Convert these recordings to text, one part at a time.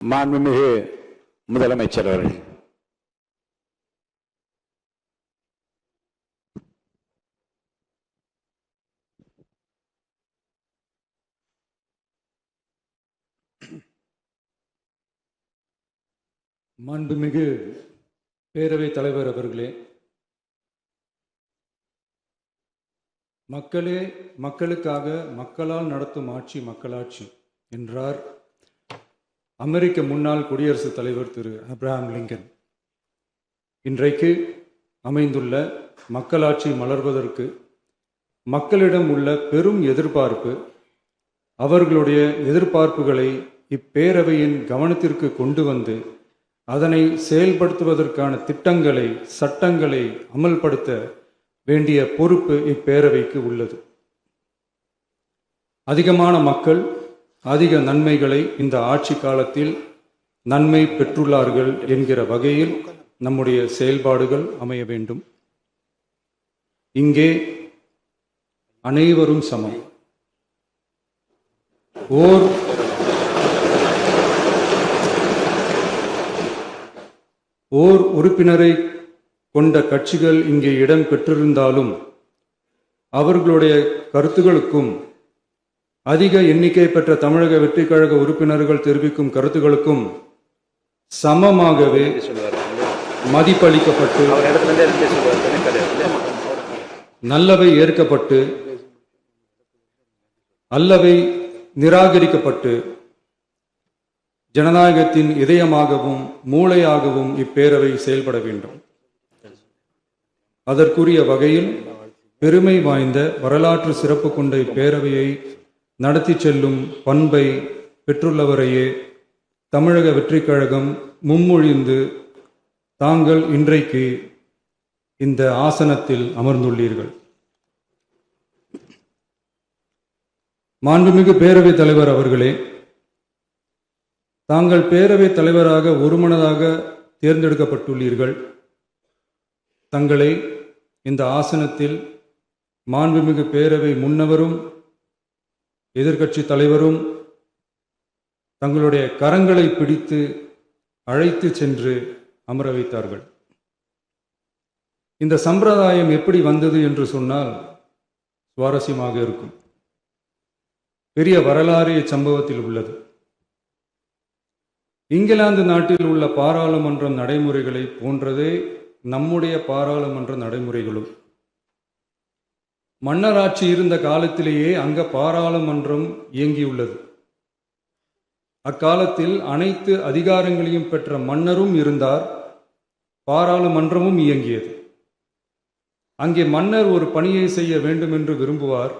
மாண்புமிகு முதலமைச்சர் அவர்கள். மாண்புமிகு பேரவைத் தலைவர் அவர்களே, மக்களே மக்களுக்காக மக்களால் நடத்தும் ஆட்சி மக்களாட்சி என்றார் அமெரிக்க முன்னாள் குடியரசுத் தலைவர் திரு ஆப்ரஹாம் லிங்கன். இன்றைக்கு அமைந்துள்ள மக்களாட்சி மலர்வதற்கு மக்களிடம் உள்ள பெரும் எதிர்பார்ப்பு, அவர்களுடைய எதிர்பார்ப்புகளை இப்பேரவையின் கவனத்திற்கு கொண்டு வந்து அதனை செயல்படுத்துவதற்கான திட்டங்களை, சட்டங்களை அமல்படுத்த வேண்டிய பொறுப்பு இப்பேரவைக்கு உள்ளது. அதிகமான மக்கள் அதிக நன்மைகளை இந்த ஆட்சி காலத்தில் நன்மை பெற்றுள்ளார்கள் என்கிற வகையில் நம்முடைய செயல்பாடுகள் அமைய வேண்டும். இங்கே அனைவரும் சமம். ஓர் உறுப்பினரை கொண்ட கட்சிகள் இங்கே இடம் பெற்றிருந்தாலும் அவர்களுடைய கருத்துகளுக்கும் அதிக எண்ணிக்கை பெற்ற தமிழக வெற்றி கழக உறுப்பினர்கள் தெரிவிக்கும் கருத்துகளுக்கும் சமமாகவே மதிப்பளிக்கப்பட்டு நல்லவை ஏற்கப்பட்டு அல்லவை நிராகரிக்கப்பட்டு ஜனநாயகத்தின் இதயமாகவும் மூளையாகவும் இப்பேரவை செயல்பட வேண்டும். அதற்குரிய வகையில் பெருமை வாய்ந்த வரலாற்று சிறப்பு கொண்ட இப்பேரவையை நடத்தி செல்லும் பண்பை பெற்றுள்ளவரையே தமிழக வெற்றி கழகம் முன்மொழிந்து தாங்கள் இன்றைக்கு இந்த ஆசனத்தில் அமர்ந்துள்ளீர்கள். மாண்புமிகு பேரவைத் தலைவர் அவர்களே, தாங்கள் பேரவைத் தலைவராக ஒருமனதாக தேர்ந்தெடுக்கப்பட்டுள்ளீர்கள். தங்களை இந்த ஆசனத்தில் மாண்புமிகு பேரவை முன்னவரும் எதிர்க்கட்சி தலைவரும் தங்களுடைய கரங்களை பிடித்து அழைத்து சென்று அமர வைத்தார்கள். இந்த சம்பிரதாயம் எப்படி வந்தது என்று சொன்னால் சுவாரஸ்யமாக இருக்கும். பெரிய வரலாறு சம்பவத்தில் உள்ளது. இங்கிலாந்து நாட்டில் உள்ள பாராளுமன்ற நடைமுறைகளை போன்றதே நம்முடைய பாராளுமன்ற நடைமுறைகளும். மன்னராட்சி இருந்த காலத்திலேயே அங்க பாராளுமன்றம் இயங்கியுள்ளது. அக்காலத்தில் அனைத்து அதிகாரங்களையும் பெற்ற மன்னரும் இருந்தார், பாராளுமன்றமும் இயங்கியது. அங்கே மன்னர் ஒரு பணியை செய்ய வேண்டும் என்று விரும்புவார்,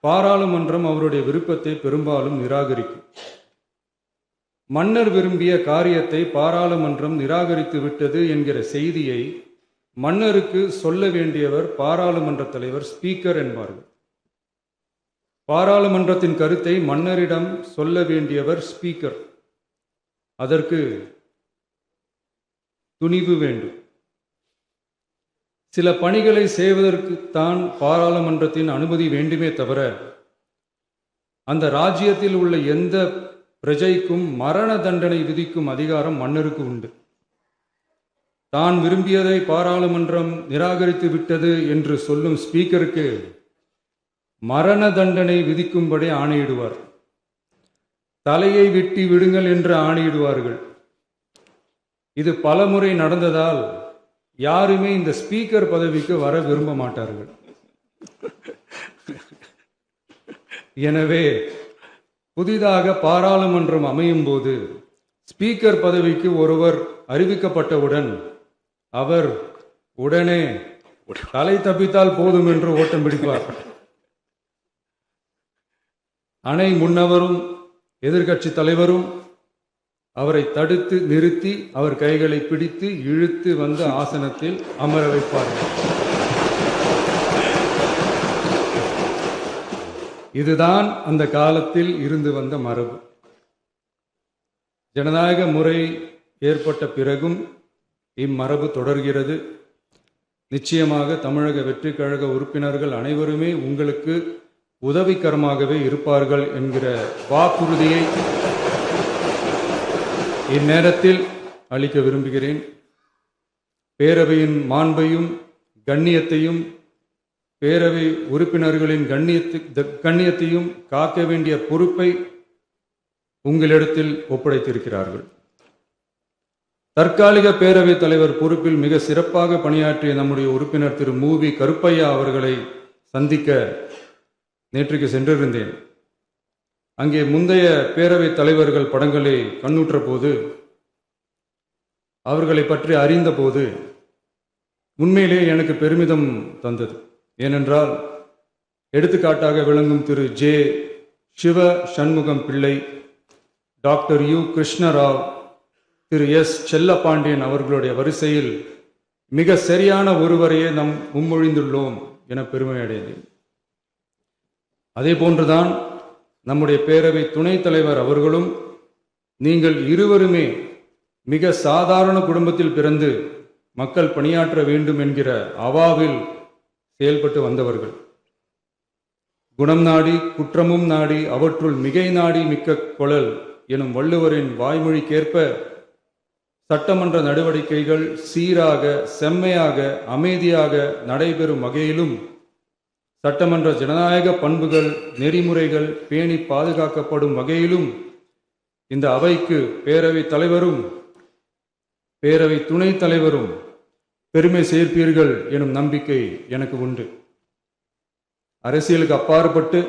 பாராளுமன்றம் அவருடைய விருப்பத்தை பெரும்பாலும் நிராகரிக்கும். மன்னர் விரும்பிய காரியத்தை பாராளுமன்றம் நிராகரித்து விட்டது என்கிற செய்தியை மன்னருக்கு சொல்ல வேண்டியவர் பாராளுமன்ற தலைவர், ஸ்பீக்கர் என்பார்கள். பாராளுமன்றத்தின் கருத்தை மன்னரிடம் சொல்ல வேண்டியவர் ஸ்பீக்கர். அதற்கு துணிவு வேண்டும். சில பணிகளை செய்வதற்குத்தான் பாராளுமன்றத்தின் அனுமதி வேண்டுமே தவிர அந்த ராஜ்யத்தில் உள்ள எந்த பிரஜைக்கும் மரண தண்டனை விதிக்கும் அதிகாரம் மன்னருக்கு உண்டு. தான் விரும்பியதை பாராளுமன்றம் நிராகரித்து விட்டது என்று சொல்லும் ஸ்பீக்கருக்கு மரண தண்டனை விதிக்கும்படி ஆணையிடுவார். தலையை வெட்டி விடுங்கள் என்று ஆணையிடுவார்கள். இது பலமுறை நடந்ததால் யாருமே இந்த ஸ்பீக்கர் பதவிக்கு வர விரும்ப மாட்டார்கள். எனவே புதிதாக பாராளுமன்றம் அமையும் போது ஸ்பீக்கர் பதவிக்கு ஒருவர் அறிவிக்கப்பட்டவுடன் அவர் உடனே தலை தப்பித்தால் போதும் என்று ஓட்டம் பிடிப்பார். அணை முன்னவரும் எதிர்க்கட்சி தலைவரும் அவரை தடுத்து நிறுத்தி அவர் கைகளை பிடித்து இழுத்து வந்து ஆசனத்தில் அமர வைப்பார்கள். இதுதான் அந்த காலத்தில் இருந்து வந்த மரபு. ஜனநாயக முறை ஏற்பட்ட பிறகும் இம்மரபு தொடர்கிறது. நிச்சயமாக தமிழக வெற்றி கழக உறுப்பினர்கள் அனைவருமே உங்களுக்கு உதவிகரமாகவே இருப்பார்கள் என்கிற வாக்குறுதியை இந்நேரத்தில் அளிக்க விரும்புகிறேன். பேரவையின் மாண்பையும் கண்ணியத்தையும் பேரவை உறுப்பினர்களின் கண்ணியத்தையும் காக்க வேண்டிய பொறுப்பை உங்களிடத்தில் ஒப்படைத்திருக்கிறார்கள். தற்காலிக பேரவைத் தலைவர் பொறுப்பில் மிக சிறப்பாக பணியாற்றிய நம்முடைய உறுப்பினர் திரு மூவி கருப்பையா அவர்களை சந்திக்க நேற்றுக்கு சென்றிருந்தேன். அங்கே முந்தைய பேரவைத் தலைவர்கள் படங்களை கண்ணுற்ற போது, அவர்களை பற்றி அறிந்த போது உண்மையிலே எனக்கு பெருமிதம் தந்தது. ஏனென்றால் எடுத்துக்காட்டாக விளங்கும் திரு ஜே சிவ சண்முகம் பிள்ளை, டாக்டர் யு கிருஷ்ணராவ், திரு எஸ் செல்லப்பாண்டியன் அவர்களுடைய வரிசையில் மிக சரியான ஒருவரையே நாம் முன்மொழிந்துள்ளோம் என பெருமை அடைந்தேன். அதே போன்றுதான் நம்முடைய பேரவை துணைத் தலைவர் அவர்களும் நீங்கள் இருவருமே மிக சாதாரண குடும்பத்தில் பிறந்து மக்கள் பணியாற்ற வேண்டும் என்கிற அவாவில் செயல்பட்டு வந்தவர்கள். குணம் நாடி குற்றமும் நாடி அவற்றுள் மிகை நாடி மிக்க கொளல் எனும் வள்ளுவரின் வாய்மொழிக்கேற்ப சட்டமன்ற நடவடிக்கைகள் சீராக செம்மையாக அமைதியாக நடைபெறும் வகையிலும் சட்டமன்ற ஜனநாயக பண்புகள் நெறிமுறைகள் பேணி பாதுகாக்கப்படும் வகையிலும் இந்த அவைக்கு பேரவைத் தலைவரும் பேரவை துணைத் தலைவரும் பெருமை சேர்ப்பீர்கள் எனும் நம்பிக்கை எனக்கு உண்டு. அரசியலுக்கு அப்பாற்பட்டு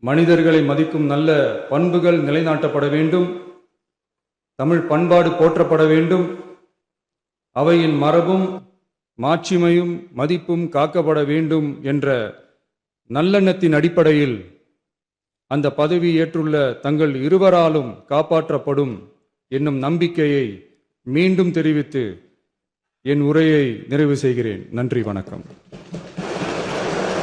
மனிதர்களை மதிக்கும் நல்ல பண்புகள் நிலைநாட்டப்பட வேண்டும். தமிழ் பண்பாடு போற்றப்பட வேண்டும். அவையின் மரபும் மாட்சிமையும் மதிப்பும் காக்கப்பட வேண்டும் என்ற நல்லெண்ணத்தின் அடிப்படையில் அந்த பதவி ஏற்றுள்ள தங்கள் இருவராலும் காப்பாற்றப்படும் என்னும் நம்பிக்கையை மீண்டும் தெரிவித்து என் உரையை நிறைவு செய்கிறேன். நன்றி, வணக்கம்.